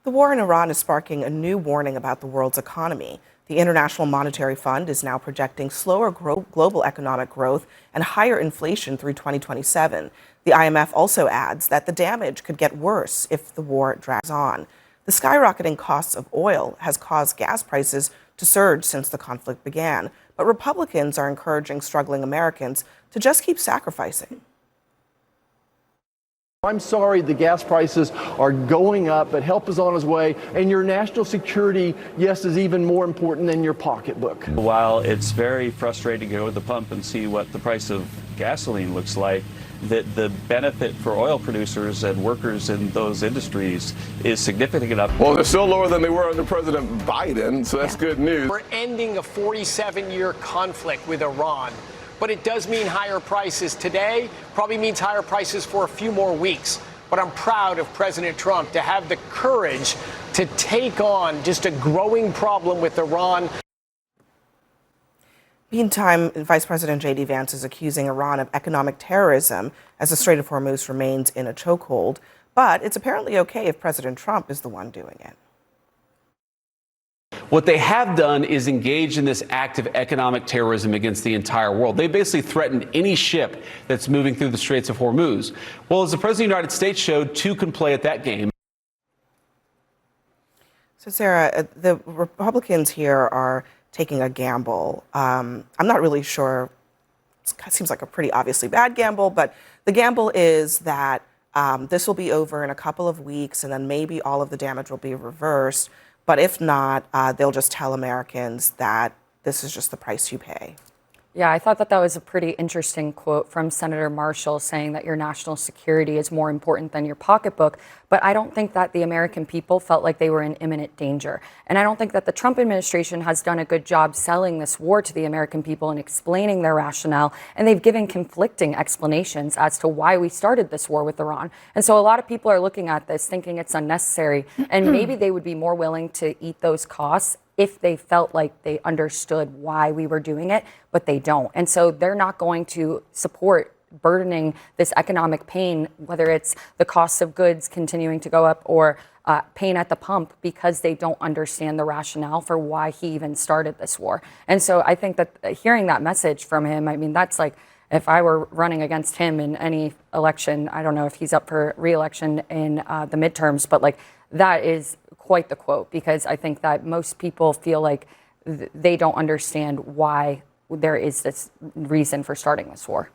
The war in Iran is sparking a new warning about the world's economy. The International Monetary Fund is now projecting slower global economic growth and higher inflation through 2027. The IMF also adds that the damage could get worse if the war drags on. The skyrocketing costs of oil has caused gas prices to surge since the conflict began, but Republicans are encouraging struggling Americans to just keep sacrificing. I'm sorry the gas prices are going up, but help is on its way, and your national security, yes, is even more important than your pocketbook. While it's very frustrating to go to the pump and see what the price of gasoline looks like, the benefit for oil producers and workers in those industries is significant enough. Well, they're still lower than they were under President Biden, so that's good news. We're ending a 47-year conflict with Iran. But it does mean higher prices today, probably means higher prices for a few more weeks. But I'm proud of President Trump to have the courage to take on just a growing problem with Iran. Meantime, Vice President JD Vance is accusing Iran of economic terrorism as the Strait of Hormuz remains in a chokehold. But it's apparently okay if President Trump is the one doing it. What they have done is engage in this act of economic terrorism against the entire world. They basically threatened any ship that's moving through the Straits of Hormuz. Well, as the President of the United States showed, two can play at that game. So, Sarah, the Republicans here are taking a gamble. I'm not really sure. It seems like a pretty obviously bad gamble, but the gamble is that this will be over in a couple of weeks, and then maybe all of the damage will be reversed. But if not, they'll just tell Americans that this is just the price you pay. Yeah, I thought that was a pretty interesting quote from Senator Marshall saying that your national security is more important than your pocketbook. But I don't think that the American people felt like they were in imminent danger. And I don't think that the Trump administration has done a good job selling this war to the American people and explaining their rationale. And they've given conflicting explanations as to why we started this war with Iran. And so a lot of people are looking at this thinking it's unnecessary. And maybe they would be more willing to eat those costs if they felt like they understood why we were doing it, but they don't. And so they're not going to support burdening this economic pain, whether it's the cost of goods continuing to go up or pain at the pump, because they don't understand the rationale for why he even started this war. And so I think that hearing that message from him, I mean, that's like, if I were running against him in any election, I don't know if he's up for re-election in the midterms, but like that is quite the quote, because I think that most people feel like they don't understand why there is this reason for starting this war.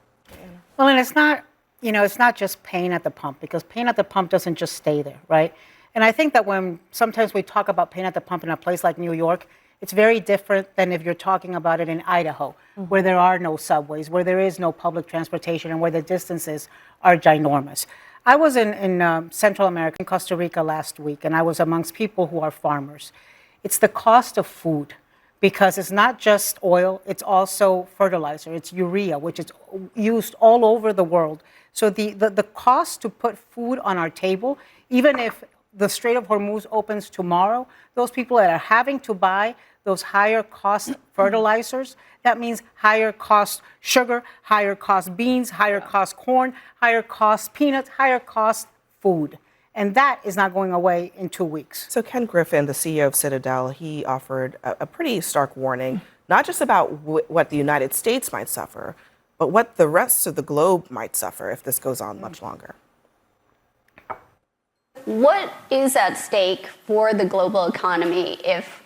Well, and it's not, it's not just pain at the pump, because pain at the pump doesn't just stay there, right? And I think that when sometimes we talk about pain at the pump in a place like New York, it's very different than if you're talking about it in Idaho, where there are no subways, where there is no public transportation, and where the distances are ginormous. I was in Central America, in Costa Rica last week, and I was amongst people who are farmers. It's the cost of food, because it's not just oil, it's also fertilizer, it's urea, which is used all over the world. So the cost to put food on our table, even if the Strait of Hormuz opens tomorrow, those people that are having to buy those higher cost fertilizers, that means higher cost sugar, higher cost beans, higher cost corn, higher cost peanuts, higher cost food. And that is not going away in 2 weeks. So Ken Griffin, the CEO of Citadel, he offered a pretty stark warning, not just about what the United States might suffer, but what the rest of the globe might suffer if this goes on much longer. What is at stake for the global economy if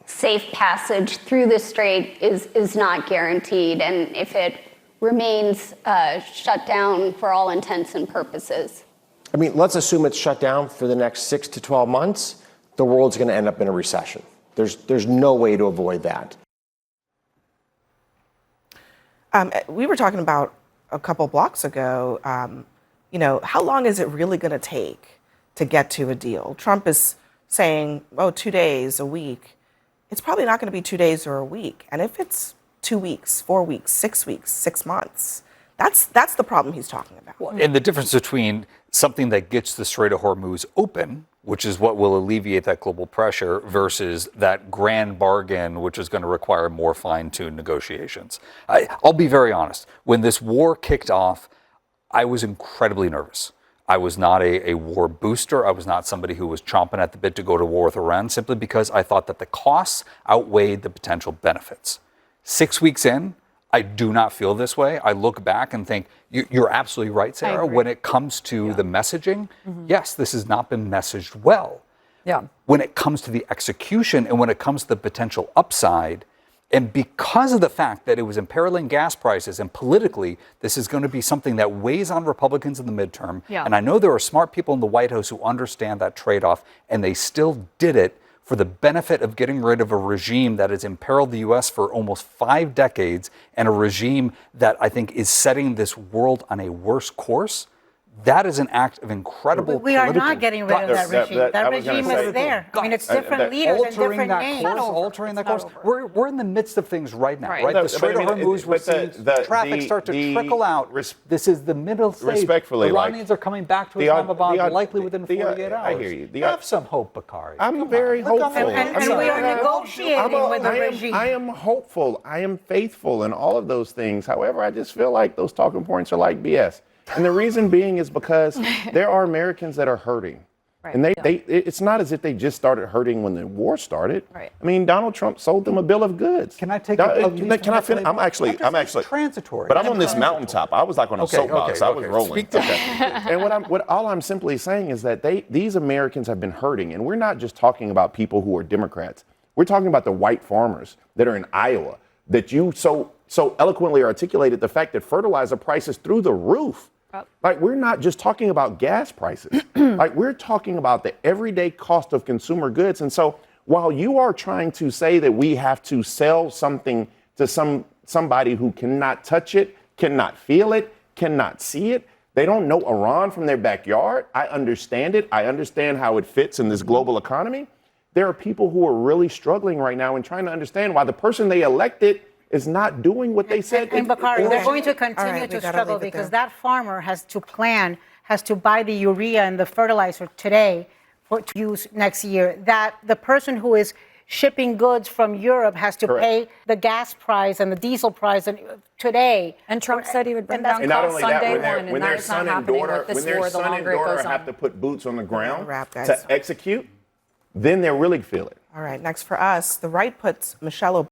safe passage through the strait is not guaranteed, and if it remains shut down for all intents and purposes? I mean, let's assume it's shut down for the next 6 to 12 months. The world's going to end up in a recession. There's no way to avoid that. We were talking about a couple blocks ago, how long is it really going to take to get to a deal? Trump is saying, 2 days, a week. It's probably not going to be 2 days or a week. And if it's 2 weeks, 4 weeks, 6 months, that's the problem he's talking about. Well, and the difference between something that gets the Strait of Hormuz open, which is what will alleviate that global pressure, versus that grand bargain, which is going to require more fine-tuned negotiations. I'll be very honest. When this war kicked off, I was incredibly nervous. I was not a war booster. I was not somebody who was chomping at the bit to go to war with Iran, simply because I thought that the costs outweighed the potential benefits. 6 weeks in, I do not feel this way. I look back and think, you're absolutely right, Sarah. When it comes to the messaging, yes, this has not been messaged well. Yeah. When it comes to the execution and when it comes to the potential upside, and because of the fact that it was imperiling gas prices, and politically, this is going to be something that weighs on Republicans in the midterm. Yeah. And I know there are smart people in the White House who understand that trade-off, and they still did it for the benefit of getting rid of a regime that has imperiled the U.S. for almost 5 decades, and a regime that I think is setting this world on a worse course. That is an act of incredible We are political not getting rid of that regime. That regime is there. I mean, it's different leaders and different names. Altering that course. We're in the midst of things right now, right? No, The Strait of Hormuz, we're seeing traffic start to trickle out. This is the middle stage. Respectfully, Iranians are coming back to Islamabad likely within 48 hours. I hear you. Have some hope, Bakari. I'm very hopeful. And we are negotiating with the regime. I am hopeful. I am faithful and all of those things. However, I just feel like those talking points are like BS. And the reason being is because there are Americans that are hurting. Right. And it's not as if they just started hurting when the war started. Right. I mean, Donald Trump sold them a bill of goods. Can I take Can I finish? I'm actually transitory. But I'm on this mountaintop. I was like on a soapbox. I was rolling. And all I'm simply saying is that these Americans have been hurting, and we're not just talking about people who are Democrats. We're talking about the white farmers that are in Iowa that you so eloquently articulated the fact that fertilizer prices through the roof. Like, we're not just talking about gas prices. Like, we're talking about the everyday cost of consumer goods. And so while you are trying to say that we have to sell something to somebody who cannot touch it, cannot feel it, cannot see it, they don't know Iran from their backyard. I understand it. I understand how it fits in this global economy. There are people who are really struggling right now and trying to understand why the person they elected is not doing what they said. And Bakari, they're going to continue to struggle because that farmer has to buy the urea and the fertilizer today to use next year. That the person who is shipping goods from Europe has to pay the gas price and the diesel price today. And Trump said he would bring down costs on day one, and that is not happening with this war the longer it goes on. Have to put boots on the ground to execute, then they'll really feel it. All right, next for us, the right puts Michelle